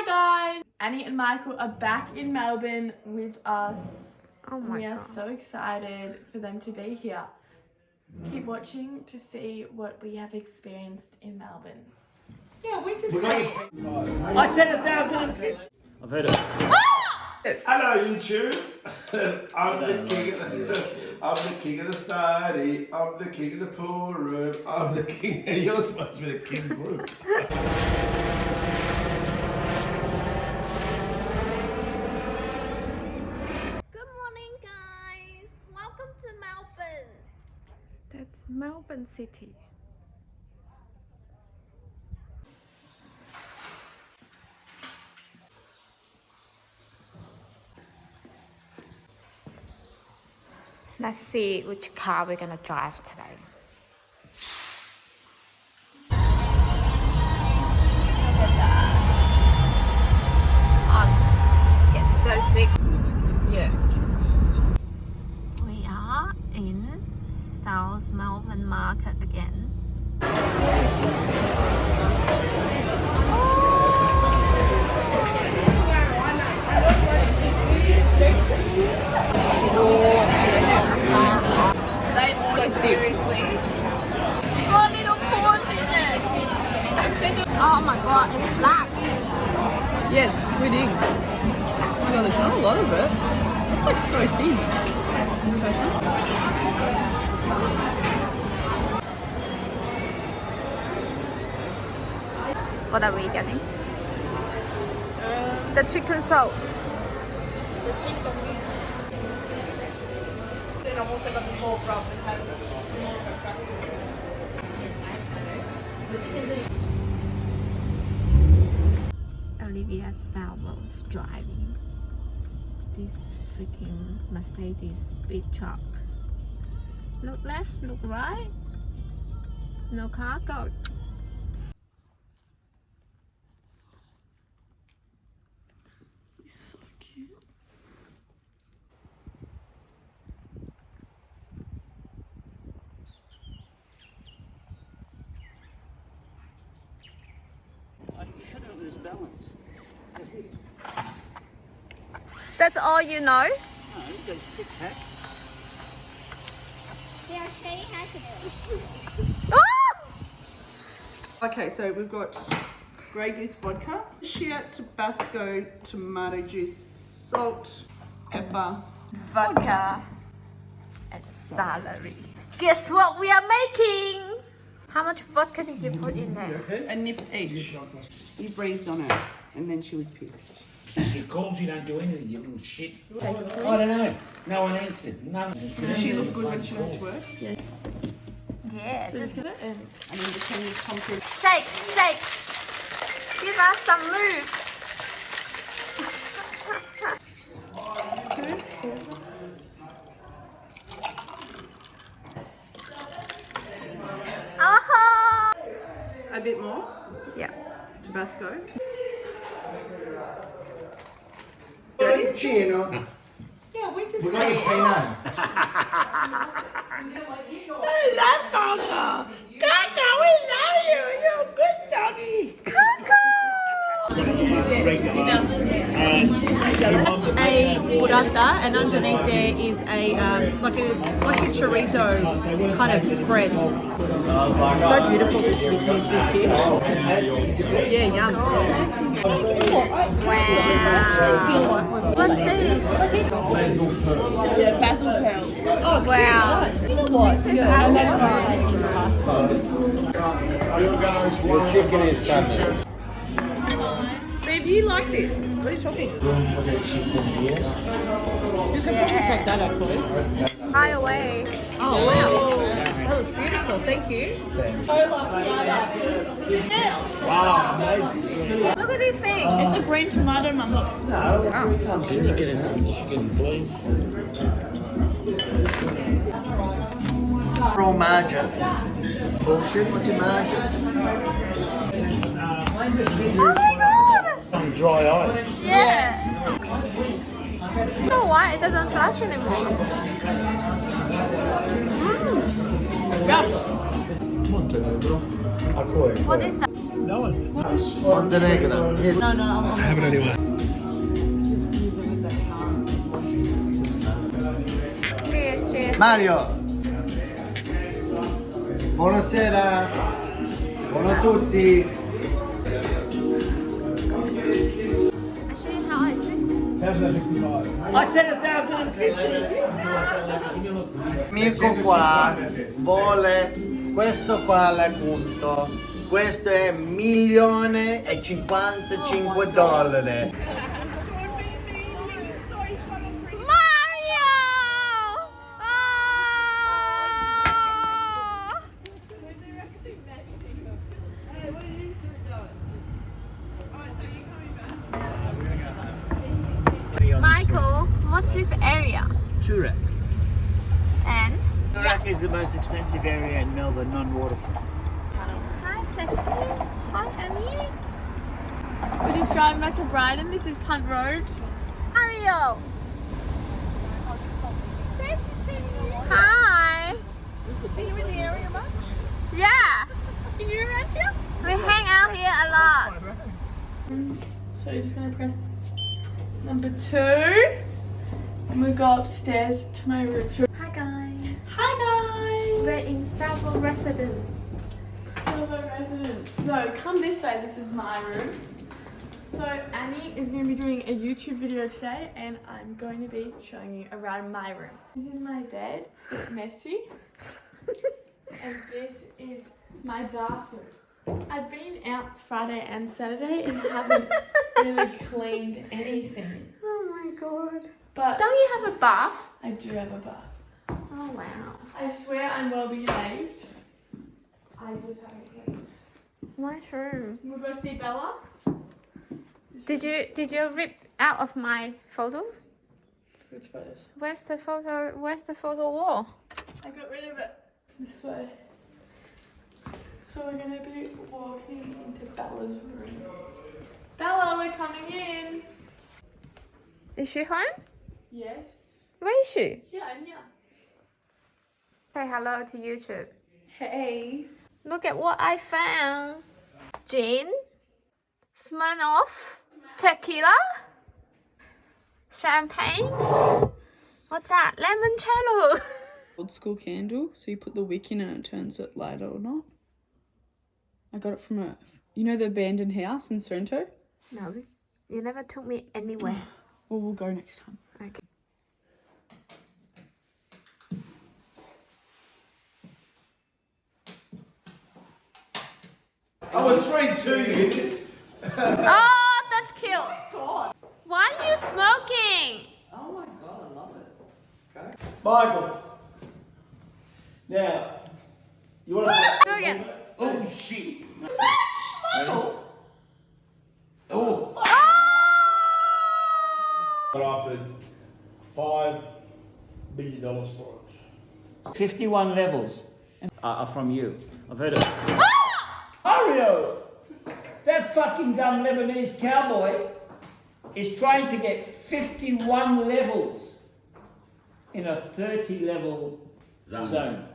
Hi guys! Annie and Michael are back in Melbourne with us. Oh my We are God. so excited for them to be here. Keep watching to see what we have experienced in Melbourne. Yeah, we just I said 1,000. I've heard it. Hello YouTube. I'm the king of the study. I'm the king of the pool room. I'm the king. You're supposed to be the king group. Good morning, guys. Welcome to Melbourne. That's Melbourne City. Let's see which car we're gonna drive today. Look at that. Oh, it's so sick. yeah. We are in South Melbourne Market again. Seriously. Got little pawns in it. Oh my god, it's black. Yes, squid ink. Oh my god, there's not a lot of it. It's like so thin. What are we getting? The chicken soup. There's heaps of meat. Then I've also got the pork rub. This has more of a breakfast. Olivia Salvo's driving this freaking Mercedes big truck. Look left, look right. No cargo. He's so cute. You shouldn't lose balance. Stay here. That's all you know? No, you go stick tack. Okay, so we've got Grey Goose vodka, sheer Tabasco tomato juice, salt, pepper. Vodka and celery. Guess what we are making? How much vodka did you put in there? A nip each. You breathed on it, and then she was pissed. She calls, you don't do anything, you little shit. I don't know. No one answered. None. Did she look good when she went to work? Yeah, just And then the can you concrete. shake, shake. Give us some lube. Aha! A bit more Yeah. Tabasco. Chino. Yeah, we just. That's a burrata, and underneath there is a like a chorizo kind of spread. So beautiful this gift. Yeah, yum. Wow. What's this? Basil pearls. Wow. You know what? This is absolutely Your chicken is coming. Babe, you like this? What are you talking? You can probably check that actually. Fly away. Oh wow, that was beautiful. Thank you. Wow, amazing. Look at this thing. It's a green tomato, mum. Look. Can you get us some chicken, please? Raw margin. Bullshit, what's your margin? Oh my god. On dry ice. Yeah. You know why it doesn't flash anymore? Come on, Tony, bro. A cui? What is that? Montenegro. No, I haven't anyway. Cheers, cheers. Mario. Buonasera. Buongiorno a tutti. Actually, how I drink? I said 1,050. Amico qua vuole questo qua all'appunto. Questo è $1.055.000. Mario! Ah! Michael, what's this area? Toorak. And? Toorak is the most expensive area in Melbourne, non-waterfront. Hi, Ceci. Hi, Annie. We're just driving back to Brighton. This is Punt Road. Mario! Hi! Are you in the area much? Yeah! Can you around here? We hang out here a lot. So you're just gonna press number 2 and we'll go upstairs to my room. Hi, guys. Hi guys! We're in Salvo Residence. Silver residence. So come this way, this is my room. So Annie is going to be doing a YouTube video today and I'm going to be showing you around my room. This is my bed, it's a bit messy. And this is my bathroom. I've been out Friday and Saturday and haven't really cleaned anything. Oh my god. But Don't you have a bath? I do have a bath. Oh wow. I swear I'm well behaved. I just haven't cleaned. Nice room. We'll go see Bella. Did you rip out of my photos? Which photos? Where's the photo wall? I got rid of it. This way. So we're gonna be walking into Bella's room. Bella, we're coming in. Is she home? Yes. Where is she? Yeah, I'm here. Say hello to YouTube. Hey. Look at what I found. Gin, Smirnoff, tequila, champagne. What's that? Limoncello. Old school candle, so you put the wick in and it turns it lighter or not. I got it from the abandoned house in Sorrento? No, you never took me anywhere. Well, we'll go next time. Okay. I was 3-2, you idiot. Oh, that's cute. God. Why are you smoking? Oh my god, I love it. Okay. Michael. Now, you want to... Do again. Oh, shit. Michael! Oh. Got offered $5 million for it. 51 levels are from you. I've heard it. Mario! That fucking dumb Lebanese cowboy is trying to get 51 levels in a 30 level zone.